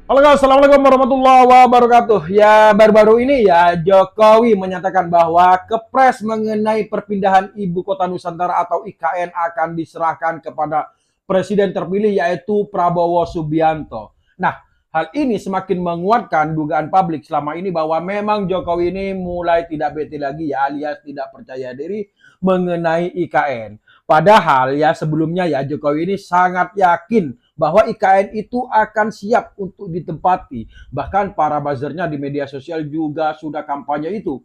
Halo guys, assalamualaikum warahmatullahi wabarakatuh. Ya, baru-baru ini ya Jokowi menyatakan bahwa kepres mengenai perpindahan ibu kota Nusantara atau IKN akan diserahkan kepada presiden terpilih yaitu Prabowo Subianto. Nah, hal ini semakin menguatkan dugaan publik selama ini bahwa memang Jokowi ini mulai tidak bete lagi ya, alias tidak percaya diri mengenai IKN. Padahal ya sebelumnya ya Jokowi ini sangat yakin bahwa IKN itu akan siap untuk ditempati. Bahkan para buzzernya di media sosial juga sudah kampanye itu.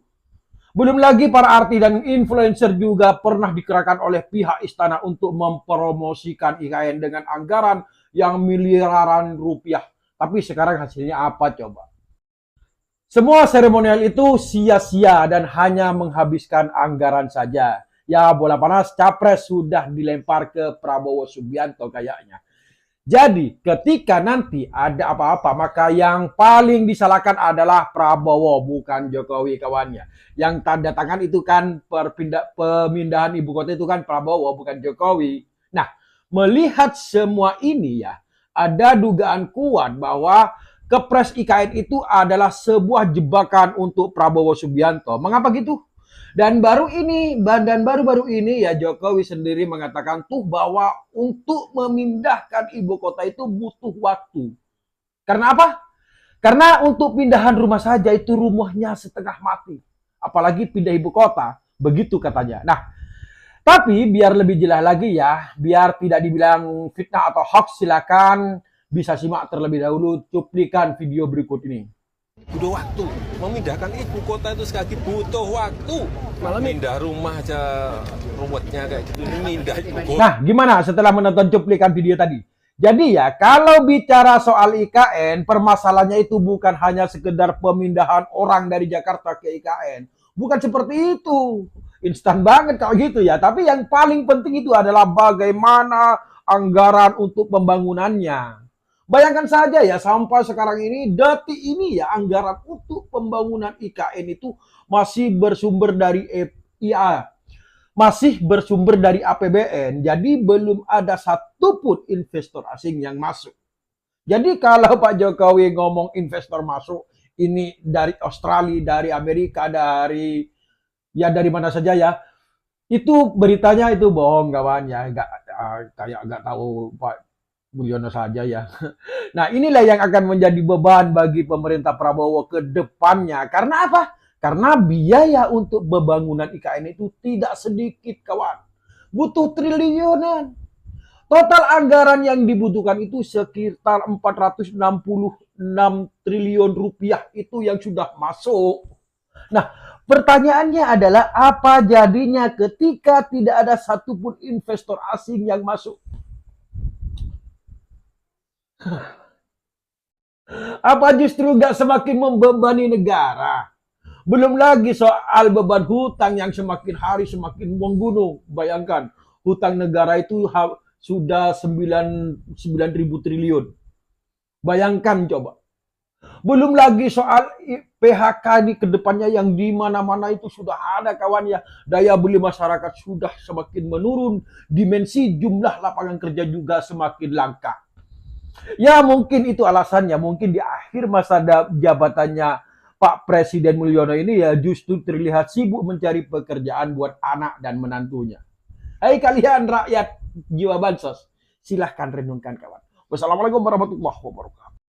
Belum lagi para artis dan influencer juga pernah dikerahkan oleh pihak istana untuk mempromosikan IKN dengan anggaran yang miliaran rupiah. Tapi sekarang hasilnya apa coba? Semua seremonial itu sia-sia dan hanya menghabiskan anggaran saja. Ya bola panas capres sudah dilempar ke Prabowo Subianto kayaknya. Jadi, ketika nanti ada apa-apa, maka yang paling disalahkan adalah Prabowo, bukan Jokowi kawannya. Yang tanda tangan itu kan pemindahan ibu kota itu kan Prabowo, bukan Jokowi. Nah, melihat semua ini ya, ada dugaan kuat bahwa kepres IKN itu adalah sebuah jebakan untuk Prabowo Subianto. Mengapa gitu? Baru-baru ini ya Jokowi sendiri mengatakan tuh bahwa untuk memindahkan ibu kota itu butuh waktu. Karena apa? Karena untuk pindahan rumah saja itu rumahnya setengah mati. Apalagi pindah ibu kota, begitu katanya. Nah, tapi biar lebih jelas lagi ya, biar tidak dibilang fitnah atau hoax, silakan bisa simak terlebih dahulu cuplikan video berikut ini. Butuh waktu. Memindahkan ibu kota itu sekali lagi butuh waktu. Malah pindah rumah aja ruwetnya kayak gitu. Ini pindah ibu kota. Nah, gimana setelah menonton cuplikan video tadi? Jadi ya, kalau bicara soal IKN, permasalahannya itu bukan hanya sekedar pemindahan orang dari Jakarta ke IKN. Bukan seperti itu. Instan banget kalau gitu ya. Tapi yang paling penting itu adalah bagaimana anggaran untuk pembangunannya. Bayangkan saja ya, sampai sekarang ini, detik ini ya, anggaran untuk pembangunan IKN itu masih bersumber dari IA, masih bersumber dari APBN. Jadi belum ada satupun investor asing yang masuk. Jadi kalau Pak Jokowi ngomong investor masuk, ini dari Australia, dari Amerika, dari mana saja ya, itu beritanya itu bohong kawan ya, nggak tahu Pak Mulyono saja ya. Nah, inilah yang akan menjadi beban bagi pemerintah Prabowo ke depannya. Karena apa? Karena biaya untuk pembangunan IKN itu tidak sedikit, kawan. Butuh triliunan. Total anggaran yang dibutuhkan itu sekitar 466 triliun rupiah itu yang sudah masuk. Nah, pertanyaannya adalah apa jadinya ketika tidak ada satupun investor asing yang masuk? Apa justru nggak semakin membebani negara? Belum lagi soal beban hutang yang semakin hari semakin menggunung. Bayangkan, hutang negara itu sudah 9.000 triliun. Bayangkan coba. Belum lagi soal PHK di kedepannya yang di mana-mana itu sudah ada kawan ya. Daya beli masyarakat sudah semakin menurun. Dimensi jumlah lapangan kerja juga semakin langka. Ya mungkin itu alasannya, mungkin di akhir masa jabatannya Pak Presiden Mulyono ini ya justru terlihat sibuk mencari pekerjaan buat anak dan menantunya. Hai kalian rakyat jiwa bansos, silahkan renungkan kawan. Wassalamualaikum warahmatullahi wabarakatuh.